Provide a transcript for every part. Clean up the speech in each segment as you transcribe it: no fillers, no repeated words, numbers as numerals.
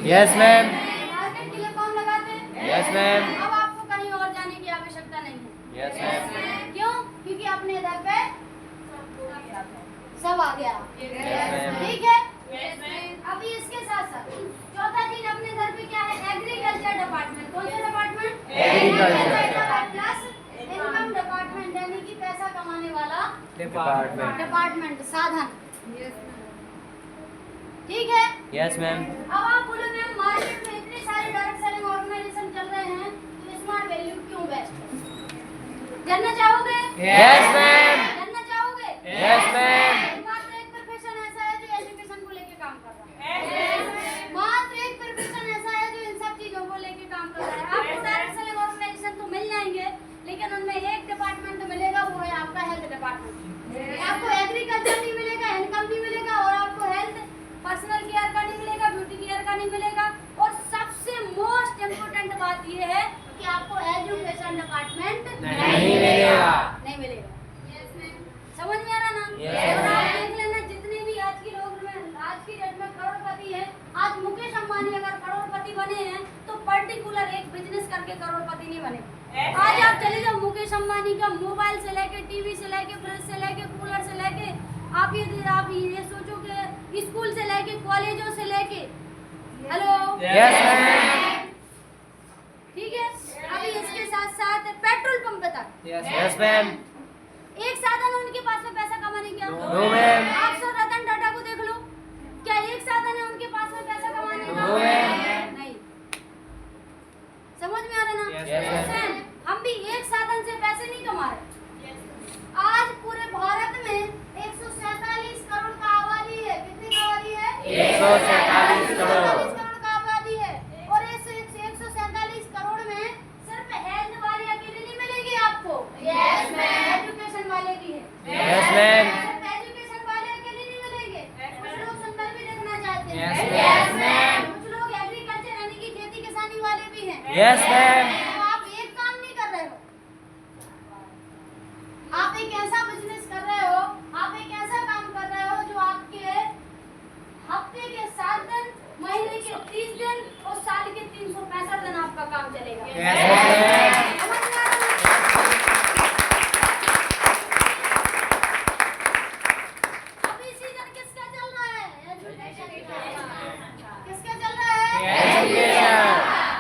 Yes ma'am. Market के लिए form लगाते हैं। Yes ma'am. अब आपको कहीं और जाने की आवश्यकता नहीं है। Yes ma'am. क्यों? क्योंकि अपने इधर पे सब आ गया। ठीक है। अभी इसके साथ साथ चौथा चीज अपने इधर पे क्या है? Agriculture department. कौन सा department? Agriculture plus income department, यानी कि पैसा कमाने वाला डिपार्टमेंट। साधन। ठीक है। Yes ma'am. अब आप बोलो मैम, मार्केट में इतने सारे डायरेक्ट सेलिंग ऑर्गेनाइजेशन चल रहे हैं, तो स्मार्ट वैल्यू क्यों बेस्ट है? जानना चाहोगे? Yes ma'am. जानना चाहोगे? Yes ma'am. मात्र एक प्रोफेशन ऐसा है जो एजुकेशन को लेके काम कर रहा है। मात्र एक प्रोफेशन ऐसा है जो इन सब चीजों को लेके काम कर रहा है। आपको डायरेक्ट सेलिंग ऑर्गेनाइजेशन तो मिल जाएंगे, लेकिन उनमें एक डिपार्टमेंट मिलेगा, वो है आपका हेल्थ डिपार्टमेंट। आपको एग्रीकल्चर नहीं मिलेगा, इनकम नहीं मिलेगा, और आपको हेल्थ पर्सनल केयर का नहीं मिलेगा, ब्यूटी केयर का नहीं मिलेगा, और सबसे मोस्ट इम्पोर्टेंट बात यह है कि आपको एजुकेशन डिपार्टमेंट नहीं मिलेगा। नहीं मिलेगा। समझ में आ रहा ना? Yes. और आप देख लेना, जितने भी आज की डेट में करोड़पति है, आज मुकेश अंबानी अगर करोड़पति बने हैं तो पर्टिकुलर एक बिजनेस करके करोड़पति नहीं बने। आज आप चले जाओ, मुकेश अंबानी का मोबाइल से लेके, टीवी से लेके, फ्रिज से लेके, कूलर से लेके, आप ये सोचो कि स्कूल से लेके, कॉलेजों से लेके, हेलो, यस मैम। ठीक है। अभी इसके साथ साथ पेट्रोल पंप तक यस मैम। एक साधन है उनके पास में पैसा कमाने का। No ma'am. आप सब रतन टाटा को देख लो, क्या एक साधन है उनके पास में पैसा कमाने का? No ma'am. नहीं। समझ में आ रहा ना? Yes, मैम, हम भी एक साधन से पैसे नहीं कमा रहे। आज पूरे भारत में 147 करोड़ का आबादी है। कितनी का आबादी है? 147 करोड़। 147 करोड़ का आबादी है, और इस 147 करोड़ में सिर्फ हेल्थ वाले अकेले नहीं मिलेंगे आपको। Yes ma'am. एजुकेशन वाले भी है। Yes ma'am. सिर्फ एजुकेशन वाले अकेले नहीं मिलेंगे, कुछ लोग सुंदर भी देखना चाहते हैं। Yes, yes, ma'am. कुछ लोग एग्रीकल्चर यानी कि खेती किसानी वाले भी हैं। Yes ma'am. तो आप एक काम नहीं कर रहे हो, आप एक ऐसा बिजनेस कर रहे हो, आप एक ऐसा काम कर रहे हो जो आपके हफ्ते के 7 दिन, महीने के 30 दिन और साल के 365 दिन आपका काम चलेगा। Yes ma'am. समझ में आ रहा है? अभी सीजन किसका चल रहा है? एजुकेशन का। किसका चल रहा है? एजुकेशन।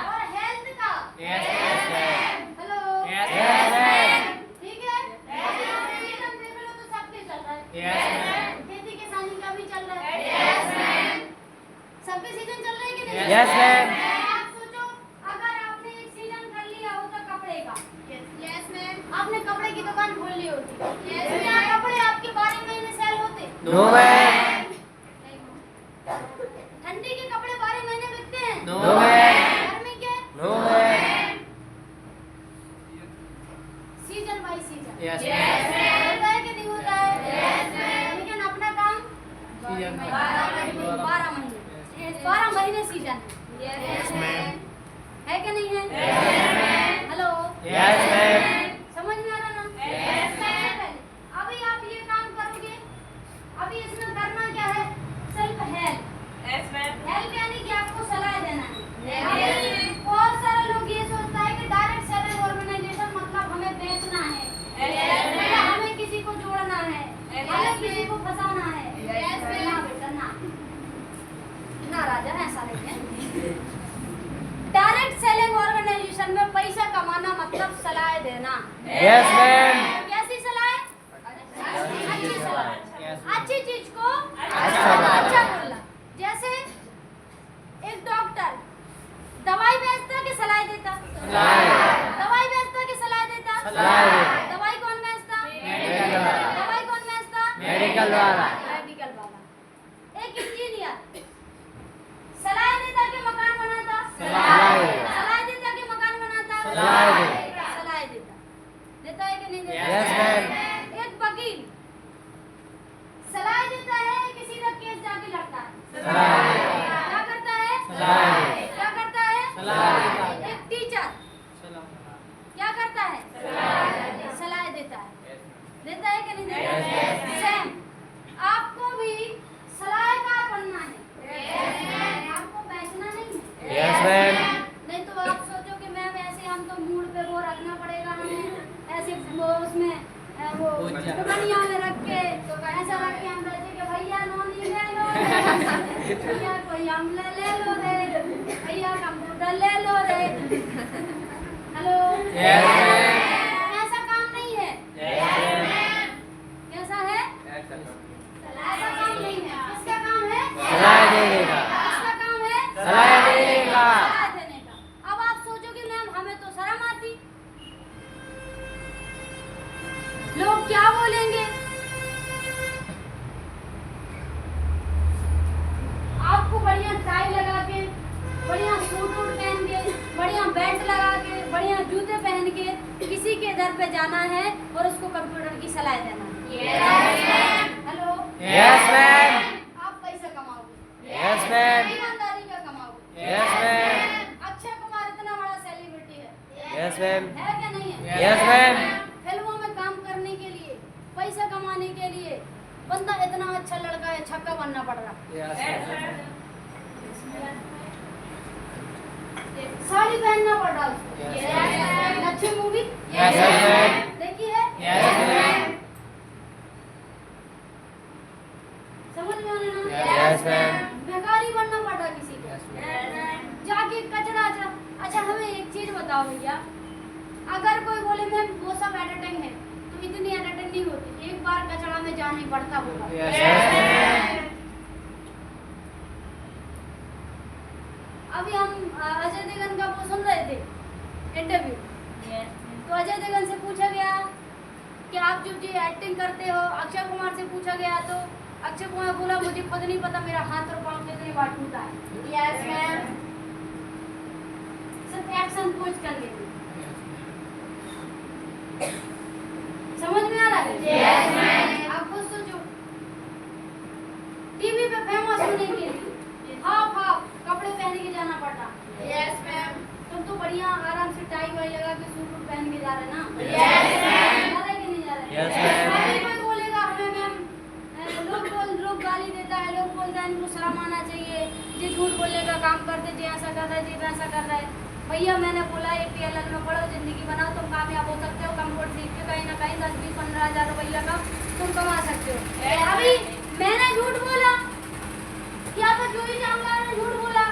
और हेल्थ का। Yes ma'am. Hello. Yes ma'am. ठीक है। अभी आप सीजन देख लो तो सबके चल रहा है। Yes ma'am. खेती किसानी का भी चल रहा है। Yes ma'am. सबके सीजन चल रहे हैं कि नहीं? Yes ma'am. आप सोचो, अगर आपने एक सीजन कर लिया होता कपड़े का। Yes ma'am. आपने कपड़े की दुकान खोल ली होती। Yes ma'am. कपड़े आपके 12 महीने सेल होते? No ma'am. ठंडी के कपड़े 12 महीने बिकते हैं? No ma'am. गर्मी के? No ma'am. Season by season. Yes होता है कि नहीं होता है? लेकिन अपना काम सीजन 12 महीने सीजन है। Yes ma'am. है कि नहीं है? हेलो। Yes ma'am. समझ में आ रहा ना? सबसे पहले अभी आप ये काम करोगे, अभी इसमें करना क्या है? सिर्फ हेल्प। हेल्प यानी कि आपको सलाह देना है। अभी बहुत सारे लोग ये सोचता है कि डायरेक्ट सेलिंग ऑर्गेनाइजेशन मतलब हमें बेचना है, या हमें किसी को जोड़ना है, हमें किसी को फंसाना है। ना बेटा ना, ना राजा, ऐसा नहीं है। डायरेक्ट सेलिंग ऑर्गेनाइजेशन में पैसा कमाना मतलब सलाह देना। Yes ma'am. कैसी सलाह? अच्छी सलाह। Yes. अच्छी चीज को अच्छा बोलना। जैसे एक डॉक्टर दवाई बेचता कि सलाह देता? दवाई बेचता कि सलाह देता? दवाई कौन बेचता? मेडिकल वाला। दवाई कौन बेचता? मेडिकल वाला। मेडिकल वाला। एक इंजीनियर सलाह देता कि मकान बनाता? सलाह देता। सलाह देता कि मकान बनाता? सलाह देता। सलाह देता। देता है कि नहीं देता? Yes ma'am. एक वकील सलाह देता है कि सीधा केस जाके लड़ता है? सलाह देता। क्या करता है? सलाह देता। क्या करता है? सलाह देता। एक टीचर क्या करता है? सलाह देता है। देता है कि नहीं देता? सेम। आप भैया कोई आमला ले लो रे, भैया कंप्यूटर ले लो रे। हेलो, ऐसा काम नहीं है। कैसा है? ऐसा काम नहीं है। किसका काम है? सलाह देने का। किसका काम है? सलाह देने का। सलाह देने का। अब आप सोचोगे मैम हमें तो शर्म आती, लोग क्या बोलेंगे? आपको बढ़िया टाई लगा के, बढ़िया सूट वूट पहन के, बढ़िया बेल्ट लगा के, बढ़िया जूते पहन के किसी के घर पे जाना है और उसको कंप्यूटर की सलाह देना है। Hello, yes ma'am. आप पैसा कमाओगे, यस मैम। ईमानदारी का कमाओगे। Yes ma'am. अक्षय कुमार इतना बड़ा सेलिब्रिटी है यस मैम। है क्या नहीं है? Yes ma'am. फिल्मों में काम करने के लिए, पैसा कमाने के लिए बंदा इतना अच्छा लड़का है, छक्का बनना पड़ रहा। साड़ी पहनना पड़ रहा उसको। अच्छी मूवी देखी है? समझ में आने ना? Yes ma'am. भिखारी बनना पड़ रहा किसी को। जाके कचरा अच्छा हमें एक चीज बताओ भैया, अगर कोई बोले मैम वो सब एडिटिंग है, तो इतनी एडिटिंग नहीं होती, एक बार कचरा में जाना ही पड़ता होगा। अभी हम अजय देवगन का वो सुन रहे थे इंटरव्यू, तो अजय देवगन से पूछा गया कि आप जो जी एक्टिंग करते हो, अक्षय कुमार से पूछा गया तो अक्षय कुमार बोला मुझे खुद नहीं पता मेरा हाथ और पांव कितनी बार टूटा है। Yes ma'am. सिर्फ एक्शन पोज कर लेंगे। समझ में आ रहा है? Yes ma'am. आप खुद सोचो, टीवी पे फेमस होने के लिए हाफ कपड़े पहन के जाना पड़ता। Yes ma'am. तुम तो बढ़िया आराम से टाई वाई लगा के सूट पहन के जा रहे ना? Yes ma'am. जा रहे कि नहीं जा रहे? Yes ma'am. कोई बोलेगा हमें मैम लोग गाली देता है, लोग बोलता है इनको शर्म आना चाहिए, ये झूठ बोलने का काम करते, ये ऐसा कर रहा है, ये वैसा कर रहा है। भैया मैंने बोला APLL में पढ़ो, जिंदगी बनाओ, तुम कामयाब हो सकते हो, कंप्यूटर सीख के कहीं ना कहीं 10, 20, 15 हज़ार रुपया का तुम कमा सकते हो। अभी मैंने झूठ बोला या तो जो ही जानकार ने झूठ बोला?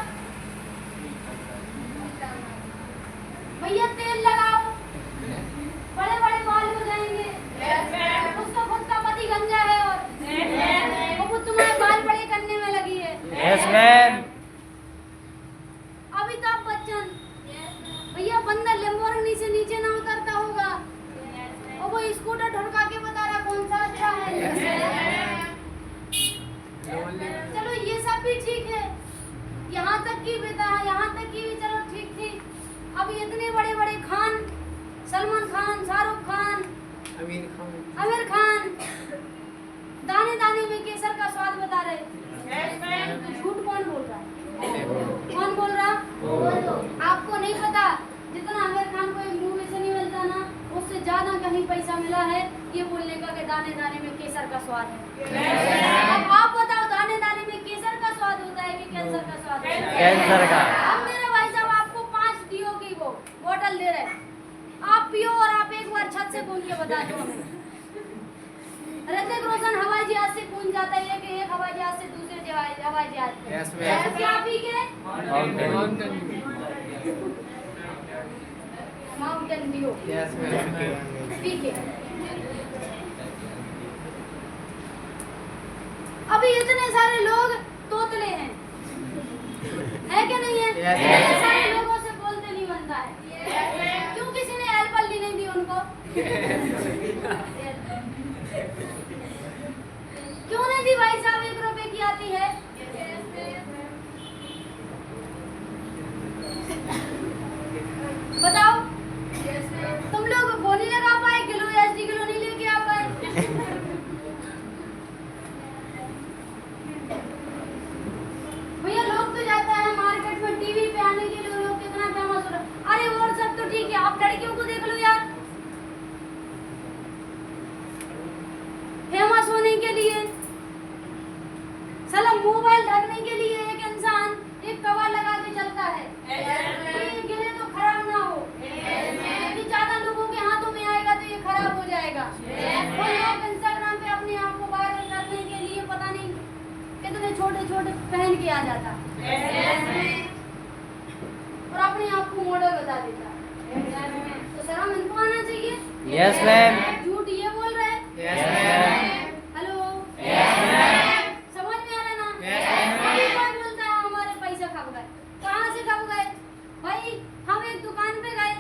भैया तेल लगाओ, बड़े बड़े बाल हो जाएंगे। उसका खुद का पति गंजा है और वो तुम्हारे बाल बड़े करने में लगी है। Yes ma'am. अमिताभ बच्चन, भैया बंदा लैम्बोर्गिनी से नीचे ना उतरता होगा और वो स्कूटर ढुका के बता रहा कौन सा अच्छा है। चलो ये सब भी ठीक है, यहाँ तक की भी चलो ठीक थी। अभी इतने बड़े बड़े खान, सलमान खान, शाहरुख खान, आमिर खान दाने दाने में केसर का स्वाद बता रहे। तो झूठ कौन बोल रहा है? कौन बोल रहा? आपको नहीं पता जितना आमिर खान को एक मूवी से नहीं मिलता ना, उससे ज्यादा कहीं पैसा मिला है ये बोलने का कि दाने दाने में केसर का स्वाद है। अब आप बताओ दाने दाने में केसर का स्वाद होता है कि कैंसर का स्वाद होता है? कैंसर का। अब मेरे भाई साहब आपको 5 डीओ की वो बोतल दे रहे हैं, आप पियो और आप एक बार छत से कूद के बता दो हमें। ऋतिक रोशन हवाई जहाज से कूद जाता है कि एक हवाई जहाज से दूसरे हवाई जहाज पे? Yes ma'am. क्या पी के? Mountain Dew yes ma'am. P के। अभी इतने सारे लोग तोतले हैं, है क्या नहीं है? Yes, इतने सारे लोगों से बोलते नहीं बनता है। क्यों किसी ने एलपल्ली नहीं दी उनको? क्यों नहीं दी भाई साहब? 1 रुपए की आती है। बताओ तुम लोग वो नहीं लगा पाए, किलो SD किलो नहीं लेके आ पाए। भैया लोग तो जाता है मार्केट में टीवी पे आने के लिए, लोग कितना फेमस हो रहा है। अरे और सब तो ठीक है, आप लड़कियों को देख लो यार, पहन के आ जाता और अपने आप को मॉडल बता देता। तो शर्म इनको आना चाहिए। Yes ma'am. झूठ ये बोल रहे हैं। Yes ma'am. हेलो, समझ में आ रहा ना? Yes, ma'am. कोई बोलता है हमारे पैसे खप गए। कहाँ से खप गए भाई? हम एक दुकान पे गए।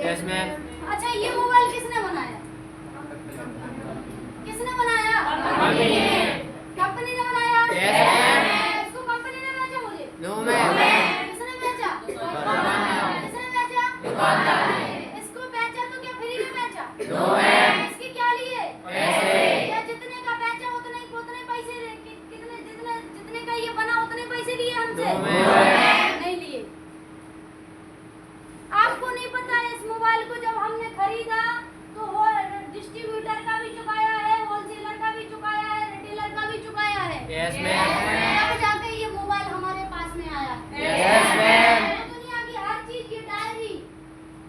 Yes ma'am. अच्छा, ये मोबाइल किसने बनाया? किसने बनाया? कंपनी ने बनाया। Yes, ma'am. इसको कंपनी ने बेचा मुझे? No ma'am. किसने बेचा? किसने बेचा? इसको बेचा तो क्या फ्री में बेचा? No ma'am. इसके क्या लिए? पैसे। क्या जितने का बेचा उतने पैसे जितने का ये बना उतने पैसे लिए हमसे? No ma'am. नहीं लिए। आपको नहीं पता है इस मोबाइल को जब हमने खरीदा तो डिस्ट्रीब्यूटर का भी चुकाया है, होलसेलर का भी चुकाया है, रिटेलर का भी चुकाया है। Yes ma'am. तब जाके ये मोबाइल हमारे पास में आया। Yes ma'am. दुनिया की हर चीज, ये डायरी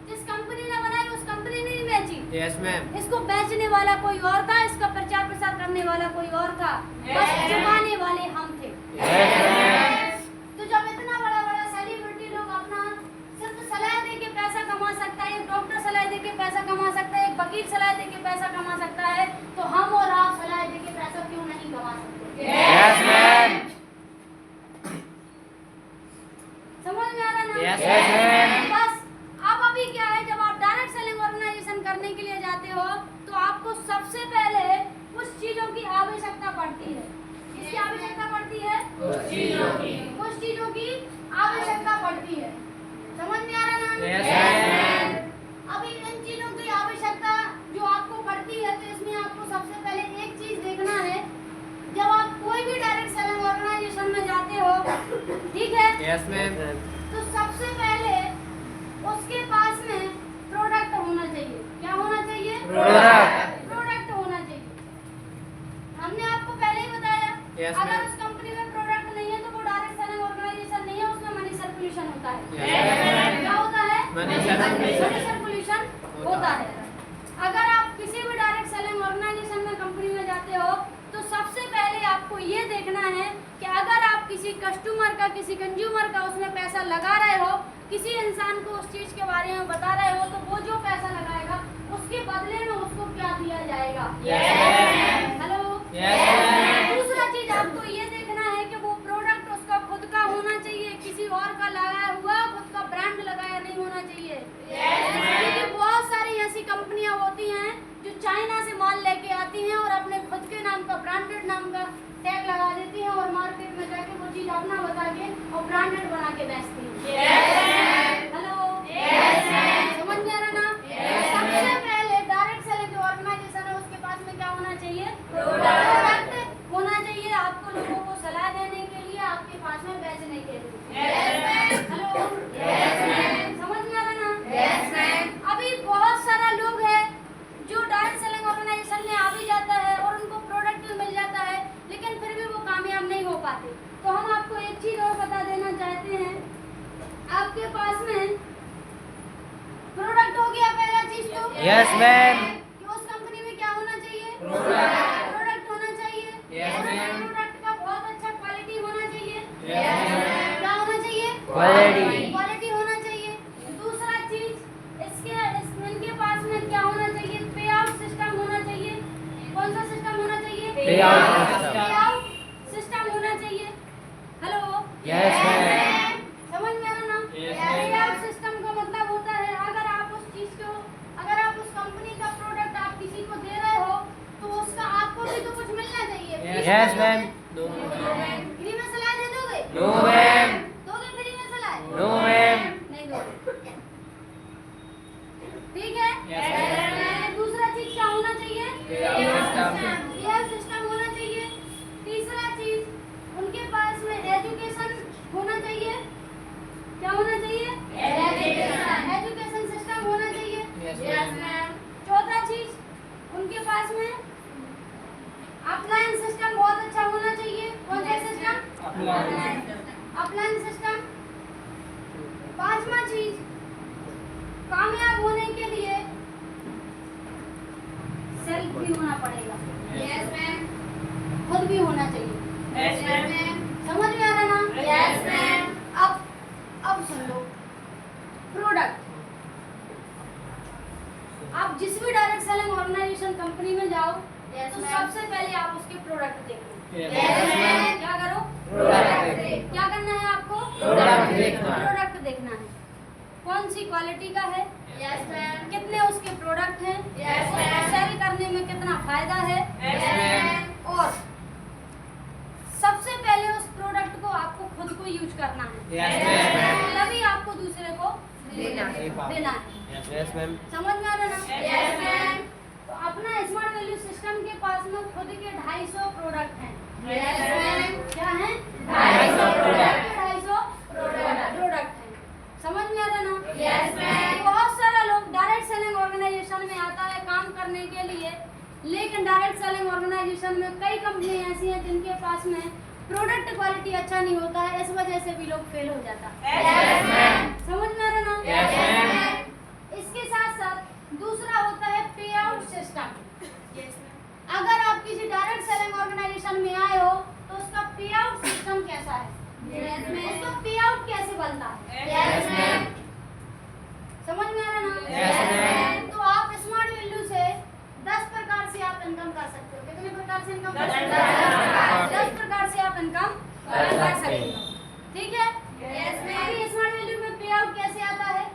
जिस कंपनी ने बनाई उस कंपनी ने नहीं बेची। Yes ma'am. इसको बेचने वाला कोई और था, इसका प्रचार प्रसार करने वाला कोई और था, बस चुकाने वाले हम थे। Yes ma'am. तो जब इतना बड़ा बड़ा सेलिब्रिटी लोग अपना सिर्फ सलाह दे के पैसा कमा सकता है, एक डॉक्टर सलाह दे के पैसा कमा सकता है, एक वकील सलाह दे के पैसा कमा सकता है, तो हम और आप सलाह दे के पैसा क्यों नहीं कमा सकते? Yes ma'am. समझ में आ रहा ना? Yes ma'am. बस अब अभी क्या है, जब आप डायरेक्ट सेलिंग ऑर्गेनाइजेशन करने के लिए जाते हो तो आपको सबसे पहले कुछ चीजों की आवश्यकता पड़ती है। किसकी आवश्यकता पड़ती है? कुछ चीजों की आवश्यकता पड़ती है। समझ में आ रहा ना? Yes ma'am. अभी इन चीजों की आवश्यकता जो आपको पड़ती है, तो इसमें आपको सबसे पहले एक चीज देखना है। जब आप कोई भी डायरेक्ट सेलिंग ऑर्गेनाइजेशन में जाते हो, ठीक है, यस मैम। तो सबसे पहले उसके पास में प्रोडक्ट होना चाहिए। क्या होना चाहिए? प्रोडक्ट होना चाहिए। हमने आपको पहले ही बताया। Yes, अगर ma'am. उस कंपनी में प्रोडक्ट नहीं है तो वो डायरेक्ट सेलिंग ऑर्गेनाइजेशन नहीं है, उसमें मनी सर्कुलेशन होता है। Yes, ma'am. क्या होता है? Money circulation. मनी सर्कुलेशन होता है। अगर आप किसी भी डायरेक्ट सेलिंग ऑर्गेनाइजेशन में कंपनी में जाते हो तो सबसे पहले आपको ये देखना है कि अगर आप किसी कस्टमर का, किसी कंज्यूमर का उसमें पैसा लगा रहे हो, किसी इंसान को उस चीज के बारे में बता रहे हो, तो वो जो पैसा लगाएगा उसके बदले में उसको क्या दिया जाएगा? हेलो। दूसरा चीज आपको ये देखना है कि वो प्रोडक्ट उसका खुद का होना चाहिए, किसी और का लगाया हुआ खुद का ब्रांड लगाया नहीं होना चाहिए। क्योंकि बहुत सारी ऐसी कंपनियां होती हैं जो चाइना से माल लेके आती हैं और अपने खुद के नाम का, ब्रांडेड नाम का टैग लगा देती हैं और मार्केट में जाके वो चीज अपना बता के और ब्रांडेड बना के बेचती हैं। हेलो। समझ में आ रहा ना? सबसे पहले डायरेक्ट सेलिंग जो ऑर्गेनाइजेशन है उसके पास में क्या होना चाहिए? प्रोडक्ट होना चाहिए, आपको लोगों को सलाह देने के लिए, आपके पास में बेचने के लिए। हेलो। समझ में आ रहा ना? अभी बहुत सारा लोग है जो डायरेक्ट सेलिंग ऑर्गेनाइजेशन में आ भी जाता है और उनको प्रोडक्ट भी मिल जाता है, लेकिन फिर भी वो कामयाब नहीं हो पाते। तो हम आपको एक चीज और बता देना चाहते हैं। आपके पास में प्रोडक्ट हो गया पहला चीज तो। Yes ma'am. कि उस कंपनी में क्या होना चाहिए? प्रोडक्ट होना चाहिए। Yes, और उस ma'am. प्रोडक्ट का बहुत अच्छा क्वालिटी होना चाहिए। Yes, ma'am. क्या होना चाहिए? क्वालिटी होना चाहिए। दूसरा चीज इनके पास में क्या होना चाहिए? पे आउट सिस्टम होना चाहिए। कौन सा सिस्टम होना चाहिए? पे आउट सिस्टम। पे आउट सिस्टम होना चाहिए। हेलो। Yes ma'am. समझ में आ रहा ना? Yes, पे ma'am. आउट सिस्टम का मतलब होता है अगर आप उस चीज को, अगर आप उस कंपनी का प्रोडक्ट आप किसी को दे रहे हो तो उसका आपको भी तो कुछ मिलना चाहिए। Yes ma'am. फ्री में सलाह दे दोगे? No ma'am. दोगे फ्री में सलाह? No ma'am. नहीं दोगे। ठीक है? Yes, दूसरा चीज क्या होना चाहिए? सिस्टम होना चाहिए। तीसरा चीज उनके पास में एजुकेशन होना चाहिए। क्या होना चाहिए? एजुकेशन सिस्टम होना चाहिए। Yes, ma'am. चौथा चीज उनके पास में अपलाइन सिस्टम बहुत अच्छा होना चाहिए। कौन सा सिस्टम? Upline system. पांचवा चीज, कामयाब होने के लिए सेल्फ भी होना पड़ेगा। खुद भी होना चाहिए। Yes, ma'am. समझ में आ रहा ना? Yes, ma'am. अब सुन लो, प्रोडक्ट। आप जिस भी डायरेक्ट सेलिंग ऑर्गेनाइजेशन कंपनी में जाओ, तो सबसे पहले आप उसके प्रोडक्ट देखो। Yes, ma'am. क्या करो? प्रोडक्ट देखो। क्या करना है आपको? प्रोडक्ट देखना है। प्रोडक्ट देखना है। कौन सी क्वालिटी का है? Yes, ma'am. कितने उसके प्रोडक्ट हैं? Yes, उसको ma'am. सेल करने में कितना फायदा है? Yes, ma'am. और सबसे पहले उस प्रोडक्ट को आपको खुद को यूज करना है। Yes, ma'am. तभी आपको दूसरे को देना है। देना है। Yes, ma'am. समझ में आ रहा ना? Yes, ma'am. तो अपना स्मार्ट वैल्यू सिस्टम के पास में खुद के 250 प्रोडक्ट हैं। Yes, ma'am. क्या हैं? 250 प्रोडक्ट। 250 प्रोडक्ट हैं। समझ में आ रहा ना? Yes, ma'am. बहुत सारा लोग डायरेक्ट सेलिंग ऑर्गेनाइजेशन में आता है काम करने के लिए, लेकिन डायरेक्ट सेलिंग ऑर्गेनाइजेशन में कई कंपनी ऐसी हैं जिनके पास में प्रोडक्ट क्वालिटी अच्छा नहीं होता है, इस वजह से भी लोग फेल हो जाता है। Yes, ma'am. समझ में आ रहा ना? Yes, ma'am. इसके साथ साथ दूसरा होता है पे आउट सिस्टम। Yes, ma'am. अगर आप किसी डायरेक्ट सेलिंग ऑर्गेनाइजेशन में आए हो तो उसका पे आउट सिस्टम कैसा है? Yes, ma'am. उसका पे आउट कैसे बनता है? Yes, ma'am. समझ में आ रहा ना? Yes, ma'am. तो आप स्मार्ट वैल्यू से 10 प्रकार से आप इनकम कर सकते हो। कितने प्रकार से इनकम कर 10 सकते हो? प्रकार। 10 प्रकार से आप इनकम कर कर सकते सकते हो। हो। ठीक है? Yes, ma'am. अभी स्मार्ट वैल्यू में पे आउट कैसे आता है?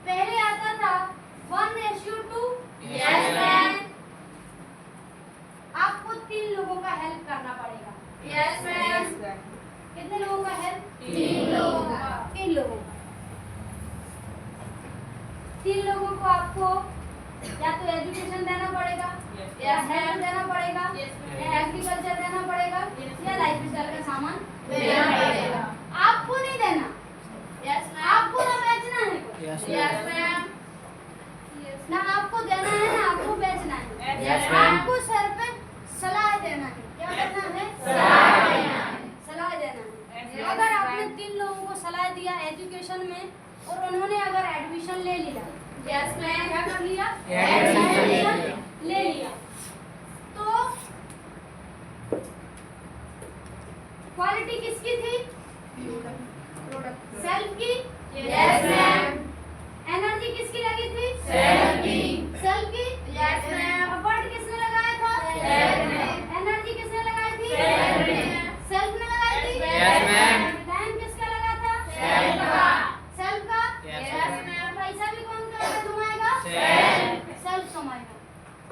पहले आता था 1:2। Yes, ma'am. आपको 3 लोगों का हेल्प करना पड़ेगा। Yes, ma'am. कितने लोगों का हेल्प? 3 लोगों का। 3 लोगों का। 3 लोगों को आपको या तो एजुकेशन देना पड़ेगा, या हेल्थ देना पड़ेगा, या एग्रीकल्चर देना पड़ेगा, या लाइफ स्टाइल का सामान देना पड़ेगा। आपको नहीं देना। आपको ना बेचना है कुछ। Yes, ma'am. ना आपको देना है ना आपको बेचना है। Yes, ma'am. आपको सर पे सलाह देना है। क्या करना है? सलाह देना है। सलाह देना है। Yes, अगर ma'am. आपने 3 लोगों को सलाह दिया एजुकेशन में और उन्होंने अगर एडमिशन ले लिया, Yes, ma'am. क्या कर लिया? Admission ले लिया। ले लिया। तो क्वालिटी किसकी थी? सेल्फ की। Yes, ma'am. एनर्जी किसकी लगी थी? Self की। सेल्फ की। Yes, ma'am. एफर्ट किसने लगाया था? Self ने। एनर्जी किसने लगाई थी? Self ने। सेल्फ ने लगाई थी? Yes, ma'am. टाइम किसका लगा था? Self का। सेल्फ का। Yes, ma'am. पैसा भी कौन कमाएगा? Self. सेल्फ कमाएगा।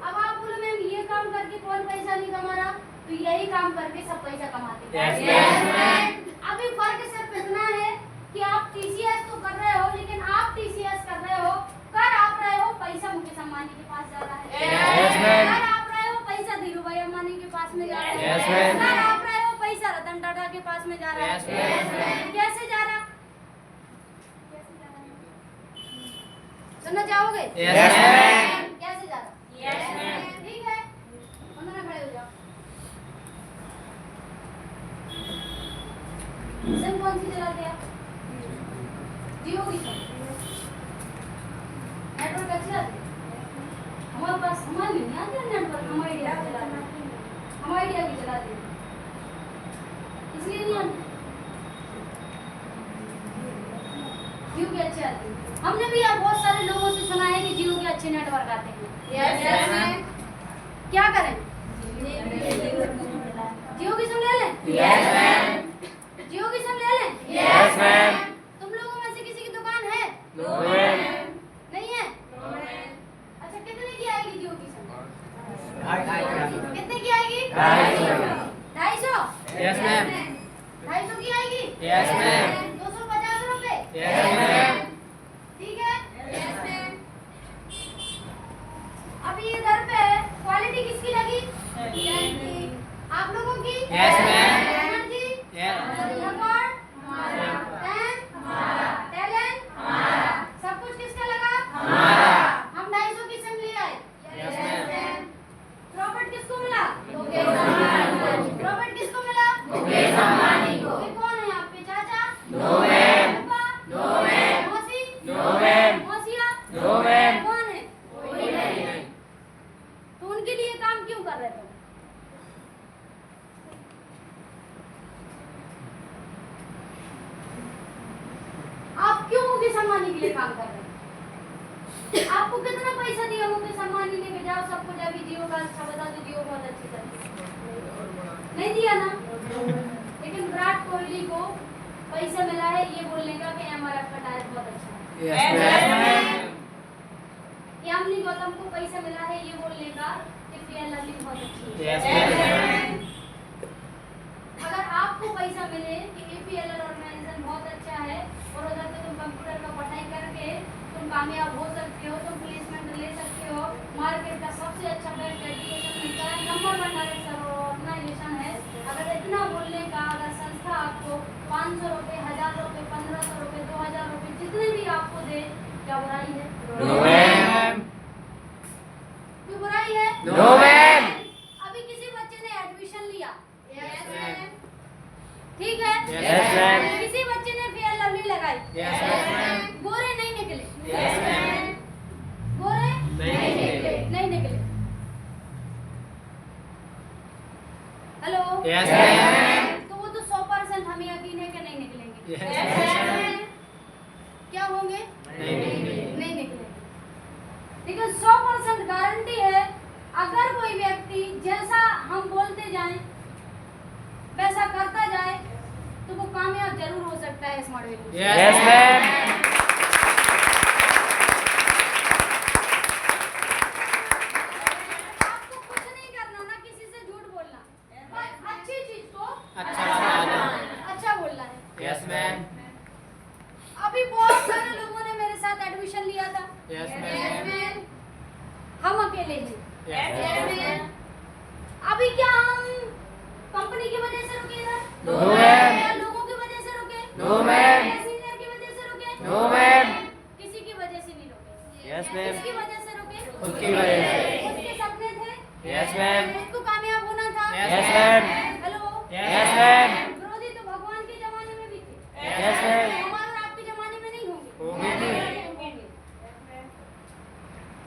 अब आप बोलो मैम ये काम करके कौन पैसा नहीं कमा रहा, तो यही काम करके सब पैसा कमाते हैं। Yes, ma'am. अभी फर्क सिर्फ इतना है कि आप टीसीएस तो कर रहे हो, लेकिन आप टीसीएस कर रहे हो, कर आप रहे हो, पैसा मुकेश अंबानी के पास जा रहा है। Yes, ma'am. कर आप रहे हो, पैसा धीरूभाई अंबानी के पास में जा रहा है। Yes, ma'am. कर आप रहे हो, पैसा रतन टाटा के पास में जा रहा है। Yes, ma'am. कैसे जा रहा? सुनना चाहोगे? Yes, ma'am. कैसे जा रहा? Yes, ma'am. ठीक है, वंदना खड़े हो जाओ। सिम कौन सी चलाते हैं आप? जियो की सिम। नेटवर्क अच्छी आती है? हमारे पास हमारे नहीं आती है नेटवर्क, हम आइडिया की चलाते हैं। हम आइडिया की चलाते हैं, इसलिए नहीं आती। जियो की अच्छी आती है। हमने भी यार बहुत सारे लोगों से सुना है कि जियो के अच्छे नेटवर्क आते हैं। Yes, ma'am. क्या करें? जियो की सिम ले लें? Yes, ma'am. जियो की सिम ले लें? Yes, ma'am. तुम लोगों में से किसी की दुकान है? No, ma'am. नहीं है? No, ma'am. अच्छा, कितने की आएगी जियो की सिम? 250. कितने की आएगी? 250. 250? Yes, ma'am. 250 की आएगी? Yes, ma'am. 250 रुपए? Yes, ma'am. ठीक है? Yes, ma'am. अभी इधर पे क्वालिटी किसकी लगी? Yes, आप लोगों की? Yes, ma'am. Energy? Yes. Effort? Time? Talent? सब कुछ किसका लगा? हमारा। हम 250 की सिम ले आए। Yes, ma'am. प्रॉफिट किसको मिला? मुकेश अंबानी को। प्रॉफिट किसको मिला? मुकेश अंबानी को। ये कौन है आपके चाचा? No, ma'am. पापा? No, ma'am. मौसी? No, ma'am. मौसिया? No, ma'am. कौन है? कोई नहीं। तो उनके लिए काम क्यों कर रहे थे? सम्मानी के लिए काम कर रहे हैं। आपको कितना पैसा दिया मुकेश अंबानी लेके जाओ सबको जाके जियो का अच्छा बता दो, जियो बहुत अच्छी तरह नहीं दिया ना। लेकिन विराट कोहली को पैसा मिला है ये बोलने का कि एमआरएफ का टायर बहुत अच्छा है। यामिनी गौतम को पैसा मिला है ये बोलने का कि फेयर लवली बहुत अच्छी है। अगर आपको पैसा मिले कि एपीएलएल ऑर्गेनाइजेशन बहुत अच्छा है और उधर पे तुम कंप्यूटर का पढ़ाई करके तुम कामयाब हो सकते हो, तुम प्लेसमेंट ले सकते हो, मार्केट का सबसे अच्छा बेस्ट एजुकेशन मिलता है, नंबर 1 डायरेक्ट ऑर्गेनाइजेशन है। अगर इतना बोलने का अगर संस्था आपको 500 रुपये, 1000 रुपये, 1500 रुपये, 2000 रुपये जितने भी आपको दे, क्या बुराई है? No ma'am. क्यों बुराई है? No ma'am. अभी किसी बच्चे ने एडमिशन लिया, यस मैम, ठीक है, यस मैम। किसी बच्चे ने फेयर लवली लगाई, यस मैम। गोरे नहीं निकले, यस मैम। गोरे नहीं निकले। Hello, yes ma'am. तो वो तो 100% हमें यकीन है कि नहीं निकलेंगे, यस मैम। क्या होंगे? नहीं निकलेंगे। लेकिन 100% गारंटी है अगर कोई व्यक्ति जैसा हम बोलते जाएं वैसा करता जाए तो वो कामयाब जरूर हो सकता है इस मॉडल में। Yes ma'am. आपको कुछ नहीं करना, ना किसी से झूठ बोलना, बस अच्छी चीज को अच्छा बोलना है। Yes ma'am. अभी बहुत सारे लोगों ने मेरे साथ एडमिशन लिया था, यस यस मैम। मैम। हम अकेले ही, यस मैम। अभी क्या हम कंपनी की वजह से रुके ना? No ma'am. या लोगों की वजह से रुके? No ma'am. या सीनियर की वजह से रुके? No ma'am. किसी की वजह से नहीं रुके। Yes ma'am. किसकी वजह से रुके? खुद की वजह से। खुद के सपने थे, यस मैम। खुद को कामयाब होना था। Yes ma'am. Hello, yes ma'am. विरोधी तो भगवान के जमाने में भी थे, यस मैम। हमारे और आपके जमाने में नहीं होंगे। होंगे भी।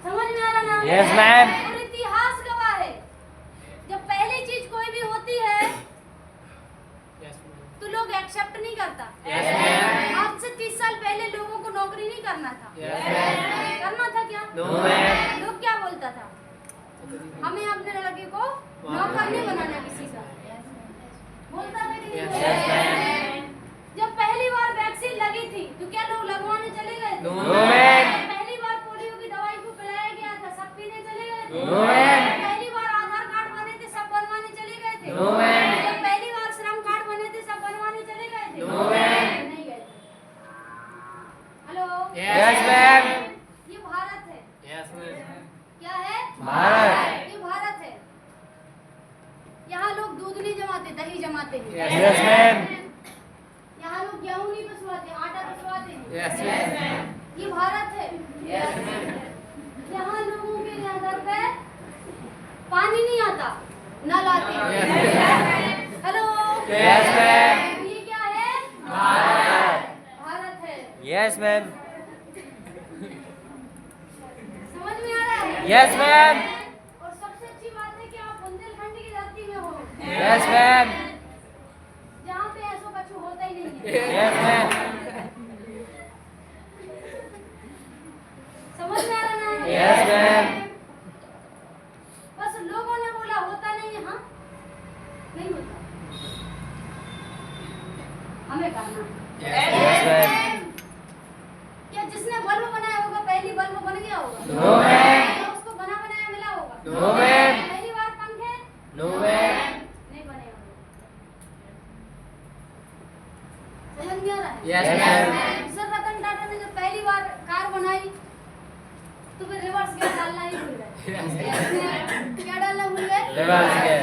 समझ में आ रहा ना? Yes ma'am. और इतिहास गवाह है जब पहली चीज कोई भी होती है तो लोग एक्सेप्ट नहीं करता। Yes ma'am. आज से 30 साल पहले लोगों को नौकरी नहीं करना था, यस मैम। करना था क्या? No ma'am. लोग क्या बोलता था, हमें अपने लड़के को नौकर नहीं बनाना किसी का, बोलता था कि नहीं यस बोलता? मैम। जब पहली बार वैक्सीन लगी थी तो क्या लोग लगवाने चले गए थे? No ma'am. पहली बार पोलियो की दवाई को पिलाया गया था, सब पीने चले गए थे? No ma'am. पहली बार आधार कार्ड बने थे, सब बनवाने चले गए थे? No ma'am. जब पहली बार श्रम कार्ड बने थे, सब बनवाने चले गए थे? No ma'am. नहीं गए थे। Hello, yes ma'am. ये भारत है। Yes ma'am. क्या है? भारत। ये भारत है। यहाँ लोग दूध नहीं जमाते, दही जमाते हैं। Yes ma'am. यहाँ लोग गेहूं नहीं पिसवाते, आटा पिसवाते हैं। Yes ma'am. ये भारत है। यहाँ लोगों के घर पे पानी नहीं आता, नल आते हैं। Hello, yes ma'am. ये क्या है? भारत। भारत है। Yes ma'am. समझ में आ रहा है? Yes ma'am. और सबसे अच्छी बात है कि आप बुंदेलखंड की धरती में हो, यस मैम। जहाँ पे ऐसा कछु होता ही नहीं है। Yes ma'am. समझ में आ रहा ना? Yes ma'am. बस लोगों ने बोला होता नहीं है, हाँ नहीं होता, हमें करना है। Yes ma'am. क्या जिसने बल्ब बनाया होगा पहली बल्ब बन गया होगा? No ma'am. क्या उसको बना बनाया मिला होगा? No ma'am. पहली बार पंखे नो मैम। नहीं बने होंगे। समझ में आ रहा है? Yes ma'am. Sir Ratan Tata ने जब पहली बार कार बनाई तो फिर रिवर्स गियर डालना ही भूल गए। क्या डालना भूल गए? Reverse gear.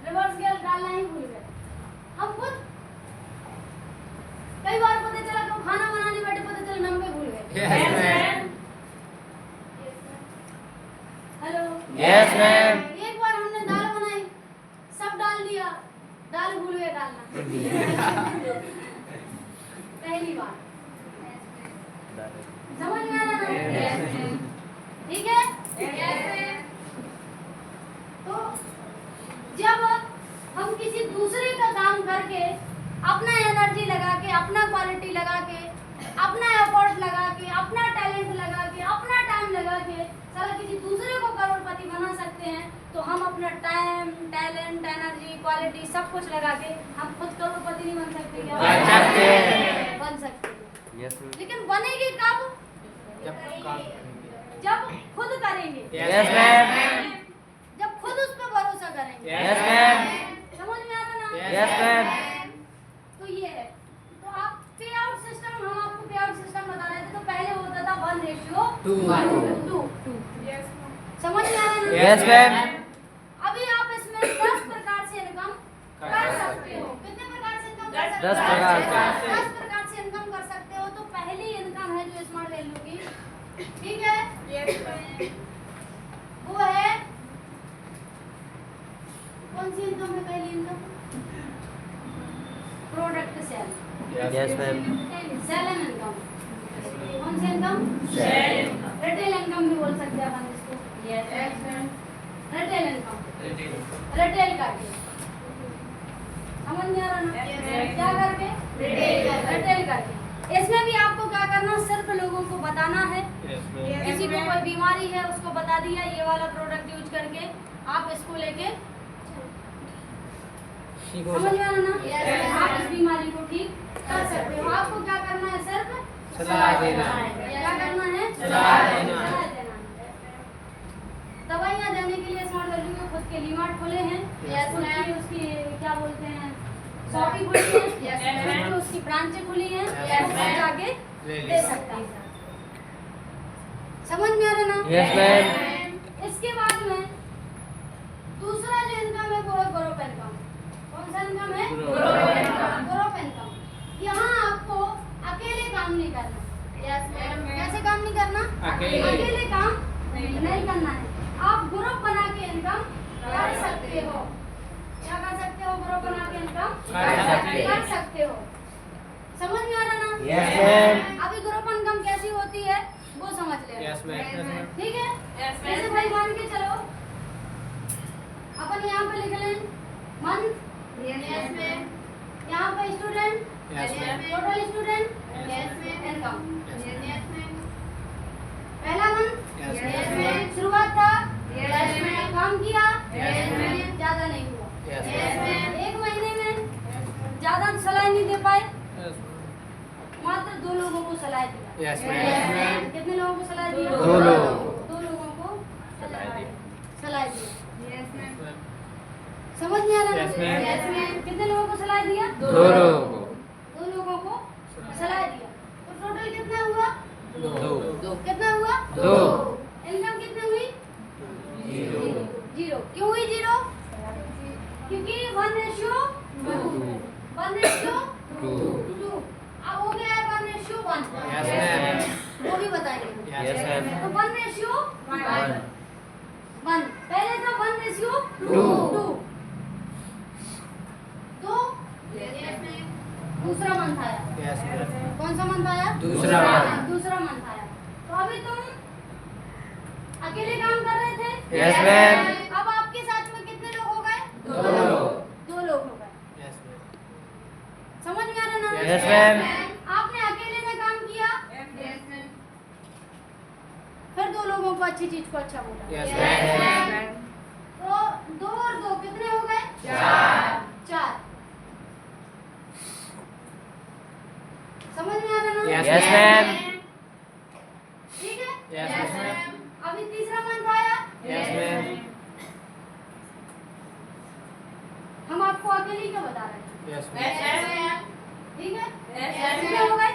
रिवर्स गियर डालना ही भूल गए। हम खुद कई बार पता चला कि खाना बनाने बैठे, पता चला नंबर भूल गए। Yes ma'am. Hello, yes ma'am. एक बार हमने दाल बनाई, सब डाल दिया, दाल भूल गए डालना। पहली बार। समझ में आ रहा ना? ठीक है? तो जब हम किसी दूसरे का काम करके अपना एनर्जी लगा के, अपना क्वालिटी लगा के अपना एफर्ट लगा के, अपना टैलेंट लगा के, अपना टाइम लगा के साला किसी दूसरे को करोड़पति बना सकते हैं, तो हम अपना टाइम, टैलेंट, एनर्जी, क्वालिटी सब कुछ लगा के हम खुद करोड़पति नहीं बन सकते क्या? बन सकते हैं। बन सकते हैं। Yes, ma'am. लेकिन बनेगी कब? जब खुद करेंगे। Yes, ma'am. जब खुद उस पर भरोसा करेंगे। Yes, ma'am. समझ में आ रहा ना? Yes, ma'am. तो ये है। तो आप पे आउट सिस्टम, हम आपको पे आउट सिस्टम बता रहे थे, तो पहले होता था 1:2. समझ में आ रहा है ना? Yes, ma'am. अभी आप इसमें 10 प्रकार से इनकम कर सकते हो। कितने प्रकार से इनकम कर सकते हो? 10 प्रकार से। 10 प्रकार से इनकम कर सकते हो। तो पहली इनकम है जो स्मार्ट वैल्यू की, ठीक है? वो है कौन सी इनकम है? पहली income product sale. Yes, ma'am. Sale and income. कौन सी इनकम? रिटेल इनकम भी बोल सकते हैं अपन इसको। रिटेल इनकम, रिटेल करके। समझ में आ रहा ना? क्या करके? रिटेल करके। इसमें भी आपको क्या करना, सिर्फ लोगों को बताना है। किसी को कोई बीमारी है उसको बता दिया, ये वाला प्रोडक्ट यूज करके आप इसको लेके, समझ में आ रहा ना? आप इस बीमारी को ठीक कर सकते हो। आपको क्या करना है? सिर्फ सलाह देना है। क्या करना है? सलाह देना है। सलाह देना है। दवाइयाँ देने के लिए स्मार्ट वैल्यू के खुद के डीमार्ट खुले हैं। उसकी क्या बोलते हैं, शॉपिंग खुली है, उसकी ब्रांचें खुली हैं, जाके दे सकता है। समझ में आ रहा ना? Yes, ma'am. इसके बाद में दूसरा जो इनकम है वो है ग्रुप इनकम। कौन सा इनकम है? Group income. यहाँ आपको अकेले काम नहीं करना। कैसे काम नहीं करना? अकेले काम नहीं करना है। आप ग्रुप बना के इनकम कर सकते हो। क्या कर सकते हो? ग्रुप बना के इनकम कर सकते हो। समझ में आ रहा ना? Yes, ma'am. अभी ग्रुप इनकम कैसी होती है वो समझ ले। Yes, ma'am. ठीक है? जैसे भाई मान के चलो, अपन यहाँ पे लिख लें मंथ, यहाँ पे student, Yes, ma'am. Total student, income. पहला मंथ Yes, ma'am. शुरुआत था, काम किया, ज्यादा नहीं हुआ। Yes, ma'am. एक महीने में ज्यादा सलाह नहीं दे पाए, मात्र 2 लोगों को सलाह दिया। Yes, ma'am. कितने लोगों को सलाह दिया? 2 लोगों। 2 लोगों को सलाह दी। सलाह दिया। समझ में आ रहा है? Yes, ma'am. कितने लोगों को सलाह दिया? 2 लोगों को। 2 लोगों को सलाह दिया। तो टोटल कितना हुआ? 2। कितना हुआ? 2। इनकम कितनी हुई? 0। क्यों हुई 0? क्योंकि 1:2। 1:2। अब हो गया है 1:1। Yes, ma'am. वो भी बताइए। Yes, ma'am. तो 1:1। पहले था 1:2। तो दूसरा मंथ आया। Yes, ma'am. कौन सा मंथ आया? दूसरा month. दूसरा मंथ आया। तो अभी तुम अकेले काम कर रहे थे। Yes, ma'am. अब आपके साथ में कितने लोग हो गए? 2 लोग। 2 लोग हो गए। Yes, ma'am. समझ में आ रहा ना? Yes, ma'am. आपने अकेले में काम किया, फिर 2 लोगों को अच्छी चीज को अच्छा बोला। Yes, ma'am. तो 2 और 2 कितने हो गए? 4। समझ में आ रहा ना? Yes, ma'am. ठीक है? Yes, ma'am. अभी तीसरा मंथ आया। Yes, ma'am. हम आपको अकेले क्या बता रहे हैं? Yes, ma'am. ठीक है? कितने हो गए?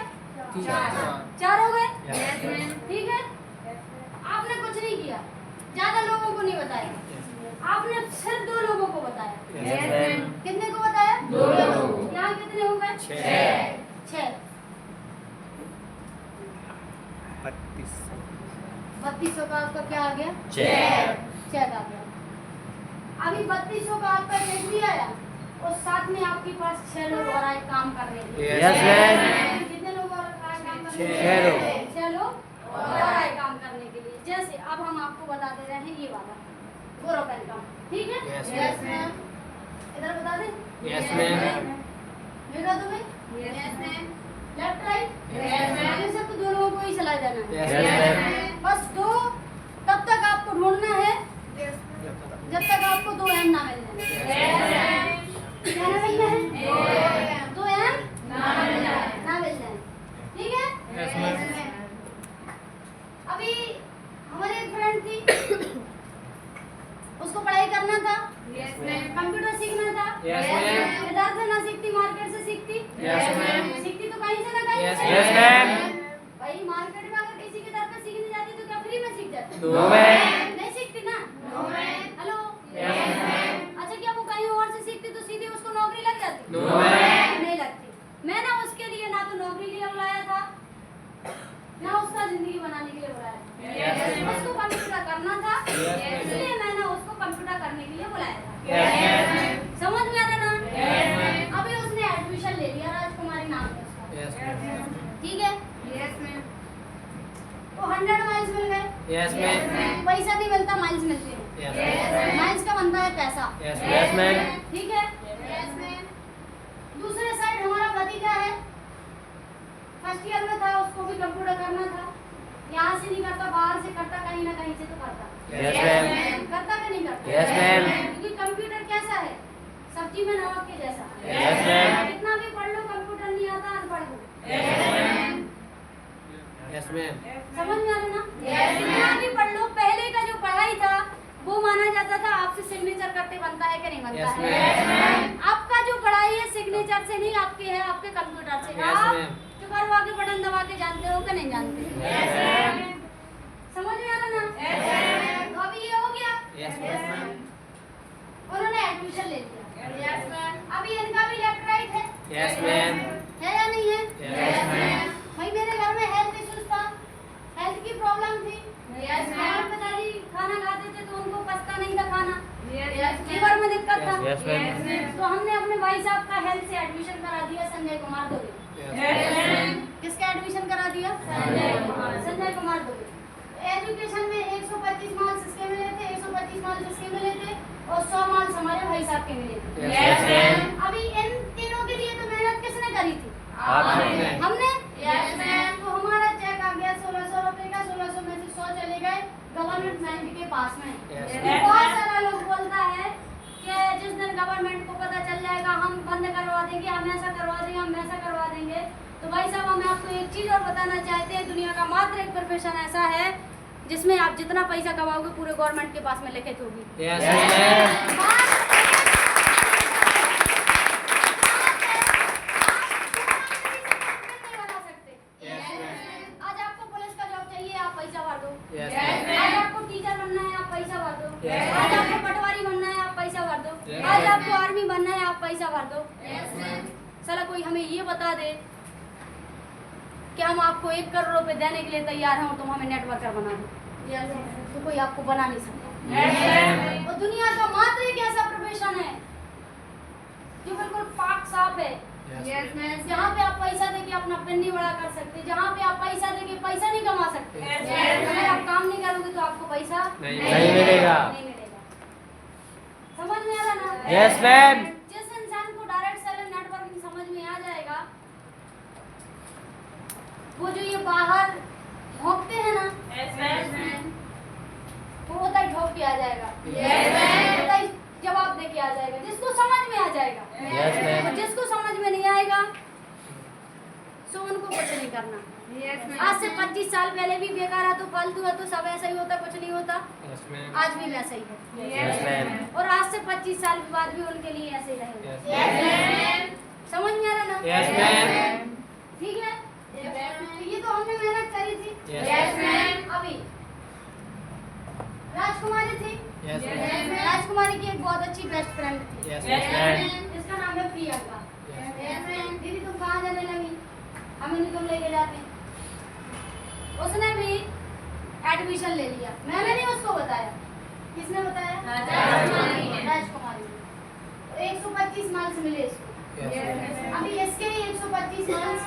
4 हो गए। Yes, ma'am. ठीक है? आपने कुछ नहीं किया, ज्यादा लोगों को नहीं बताया, आपने सिर्फ 2 लोगों को बताया। Yes, ma'am. कितने को बताया? 2 लोगों को। यहाँ कितने हो गए? 6। 3200 का आपका क्या आ गया? चेक आ गया। अभी 3200 का आपका चेक भी आया और साथ में आपके पास 6 लोग और आए काम कर रहे हैं। Yes, ma'am. कितने लोग और आए काम करने के 6 लिए? लोग। 6 लोग और आए काम करने के लिए। जैसे अब हम आपको बता दे रहे हैं ये वाला ग्रुप इनकम। ठीक है? Yes, ma'am. इधर बता दे। Yes, ma'am. ये बता दो भाई। Left right. Yes, ma'am. बस 2 तब तक आपको ढूंढना है जब तक आपको 2 M ना मिल जाए। क्या ना मिलना है? 2 M ना मिल जाए। ठीक है? Yes, ma'am. अभी हमारी एक फ्रेंड थी, उसको पढ़ाई करना था, कंप्यूटर सीखना था। Yes, ma'am. इधर से ना सीखती, मार्केट से सीखती। Yes, ma'am. सीखती तो कहीं से ना कहीं Yes, से। yes, ma'am. भाई मार्केट में अगर किसी की तरफ से सीखने जाती तो क्या फ्री में सीख जाती? No, ma'am. नहीं सीखती ना? हेलो? Yes, ma'am. अच्छा, क्या वो कहीं और से सीखती तो सीधे उसको नौकरी लग जाती? No, ma'am. नहीं लगती। मैंने उसके लिए ना तो नौकरी के लिए बुलाया था, ना उसका जिंदगी बनाने के लिए बुलाया था। Yes, ma'am. उसको कंप्यूटर करना था, Yes, ma'am. इसलिए मैंने उसको कंप्यूटर करने के लिए बुलाया था। Yes, ma'am. समझ में आ रहा ना? Yes, ma'am. अभी उसने एडमिशन ले लिया, राजकुमारी नाम है उसका। Yes, ma'am. ठीक है? वो 100 माइल्स मिल गए। Yes, ma'am. पैसा नहीं मिलता, माइल्स मिलते हैं। Yes, माइल्स का बनता है पैसा। Yes, yes, ma'am. ठीक है? दूसरे साइड हमारा भतीजा है, फर्स्ट ईयर में था, उसको भी कंप्यूटर करना था। यहाँ से नहीं करता, बाहर से करता, कहीं ना कहीं से तो करता। Yes, ma'am. करता कि नहीं करता? Yes, ma'am. क्योंकि कंप्यूटर कैसा है? सब्जी में नमक के जैसा। Yes, ma'am. कितना भी पढ़ लो, कंप्यूटर नहीं आता, अनपढ़ हो। Yes, ma'am. समझ में आ रहा ना? कितना भी पढ़ लो, पहले का जो पढ़ाई था वो माना जाता था आपसे सिग्नेचर करते बनता है कि नहीं बनता Yes, है? ma'am. आपका जो पढ़ाई है सिग्नेचर से नहीं, आपके है आपके कंप्यूटर से। Yes, आप ma'am. चुकरवा के बटन दबा के जानते हो कि नहीं जानते? Yes, ma'am. समझ में आ रहा ना? तो अभी ये हो गया, Yes, ma'am. उन्होंने एडमिशन ले लिया। अभी इनका भी लेफ्ट राइट है, Yes, ma'am. है या नहीं है? Yes, ma'am. भाई मेरे घर में हेल्थ इश्यूज था, हेल्थ की प्रॉब्लम थी। हमारे पिताजी खाना खाते थे तो उनको पचता नहीं था खाना, लीवर में दिक्कत था। Yes, ma'am. तो हमने अपने भाई साहब का हेल्थ से एडमिशन करा दिया, संजय कुमार दुबे। Yes, ma'am. किसका एडमिशन करा दिया? संजय कुमार दुबे। एजुकेशन में 125 मार्क्स इसके मिले थे, 125 मार्क्स इसके मिले थे और 100 मार्क्स हमारे भाई साहब के मिले थे। Yes, ma'am. अभी इन तीनों के लिए तो मेहनत किसने करी थी? आपने। हमने। तो हमारा चेक आ गया 1600 रुपए का, 1600 में से 100 चले गए गवर्नमेंट बैंक के पास में। Yes, ये बहुत सारा लोग बोलता है कि जिस दिन गवर्नमेंट को पता चल जाएगा हम बंद करवा देंगे, हम ऐसा करवा देंगे, हम ऐसा करवा देंगे। तो भाई साहब हम आपको एक चीज और बताना चाहते हैं, दुनिया का मात्र एक प्रोफेशन ऐसा है जिसमें आप जितना पैसा कमाओगे पूरे गवर्नमेंट के पास में लिखित होगी। Yes, ma'am. आज आपको पुलिस का जॉब चाहिए, आप पैसा भर दो। Yes, ma'am. आज आपको टीचर बनना है, आप पैसा भर दो। Yes. आज आपको पटवारी बनना है, आप पैसा भर दो। Yes. आज आपको आर्मी बनना है, आप पैसा भर दो। साला कोई हमें ये बता दे कि हम आपको 1 करोड़ रुपए देने के लिए तैयार हैं और तुम हमें नेटवर्कर बना दो, तो कोई आपको बना नहीं सकता। और दुनिया का मात्र एक ऐसा प्रोफेशन है जो बिल्कुल पाक साफ है, जहाँ पे आप पैसा देके अपना पिन्नी बड़ा कर सकते, जहाँ पे आप पैसा देके पैसा नहीं कमा सकते। अगर आप काम नहीं करोगे तो आपको पैसा नहीं मिलेगा। नहीं मिलेगा। समझ में आ रहा ना? Yes, ma'am. जिस इंसान को डायरेक्ट सेलर नेटवर्किंग समझ में आ जाएगा, वो जो ये बाहर भोंकते हैं ना, वो होता है ढोक के आ जाएगा, होता है जवाब दे के आ जाएगा, जिसको समझ में आ जाएगा। Yes, ma'am. और जिसको समझ में नहीं आएगा सो उनको कुछ नहीं करना। आज से 25 साल पहले भी बेकार है तो फालतू है तो सब ऐसा ही होता, कुछ नहीं होता। Yes, ma'am. आज भी वैसा ही है Yes, ma'am. और आज से 25 साल के बाद भी उनके लिए ऐसे ही रहेगा। Yes, समझ में आ रहा ना? Yes, ma'am. ठीक है? तो ये तो हमने मेहनत करी थी। Yes, अभी राजकुमारी थी, Yes, ma'am. राजकुमारी की एक बहुत अच्छी बेस्ट फ्रेंड थी, Yes, ma'am. जिसका नाम है प्रियंका। Yes. दीदी तुम कहाँ जाने लगी, हमें नहीं तुम लेके जाते। उसने भी एडमिशन ले लिया, मैंने नहीं उसको बताया। किसने बताया? राजकुमारी ने। 125 मार्क्स मिले इसको। Yes, ma'am. अभी इसके 125 मार्क्स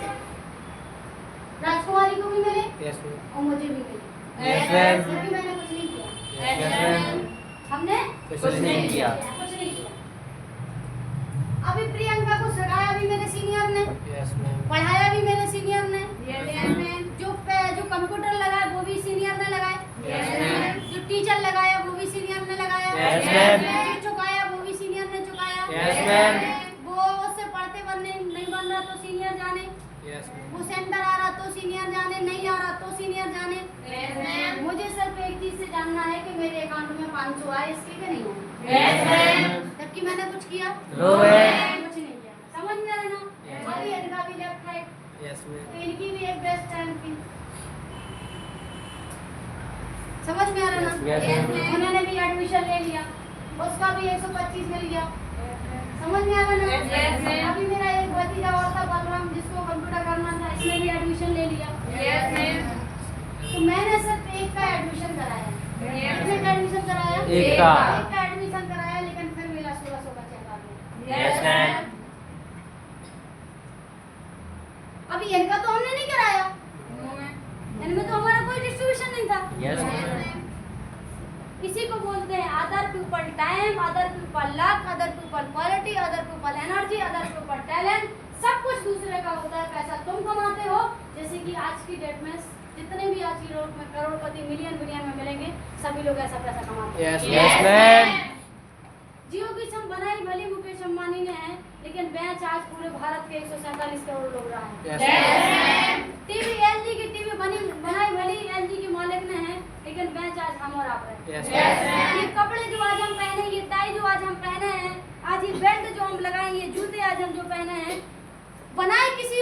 राजकुमारी को भी मिले Yes, ma'am. और मुझे भी मिले। Yes, ma'am. क्योंकि मैंने कुछ नहीं किया, Yes, ma'am. हमने कुछ नहीं किया। कुछ नहीं किया। अभी प्रियंका को सिखाया भी मेरे सीनियर ने, Yes, ma'am. पढ़ाया भी मेरे सीनियर ने। जो कंप्यूटर लगा सीनियर जाने, Yes, ma'am. वो सेंटर आ रहा तो सीनियर जाने, नहीं आ रहा तो सीनियर जाने। Yes, ma'am. मुझे सिर्फ एक चीज से जानना है कि मेरे अकाउंट में 500 आए, इसके के नहीं आए। Yes, ma'am. जबकि मैंने कुछ किया नो है। कुछ नहीं किया। समझ में आ रहा ना? Yes. अभी इनका भी लेफ्ट राइट, Yes, ma'am. तो इनकी भी एक बेस्ट टाइम थी। समझ में आ रहा ना? Yes, ma'am. उन्होंने भी एडमिशन ले लिया, उसका भी 125 मिल गया। समझ में आ रहा ना? Yes, ma'am. अभी मेरा एक भतीजा और था बलराम, जिसको कंप्यूटर करना था, इसने भी एडमिशन ले लिया। Yes, ma'am. तो मैंने सिर्फ एक का एडमिशन कराया। Yes. कितने का एडमिशन कराया? एक का। एक का एडमिशन कराया, लेकिन फिर मिला 1600 का चेक आ गया। Yes, ma'am. अभी इनका तो हमने नहीं कराया, No, ma'am. इनमें तो हमारा कोई डिस्ट्रीब्यूशन नहीं था। Yes, इसी को बोलते हैं other people time, other people luck, other people quality, other people energy, other people talent. सब कुछ दूसरे का होता है। पैसा तुम कमाते हो, जैसे कि आज की डेट में जितने भी आज की डेट में करोड़पति मिलियन में मिलेंगे, सभी लोग ऐसा पैसा कमाते हैं। Yes, Yes, ma'am. जियो की सम बनाई भली मुकेश अंबानी ने है, लेकिन बेच आज पूरे भारत के 147 करोड़ लोग रहा है। Yes, Yes, ma'am. TV LG की टीवी बनाई भली एलजी की मालिक ने है, लेकिन बेच आज हम और आप रहे। Yes, Yes, ma'am. ये कपड़े जो आज हम पहने, ये टाई जो आज हम पहने हैं, आज ये बेल्ट जो हम लगाए, ये जूते आज हम जो पहने हैं, बनाए किसी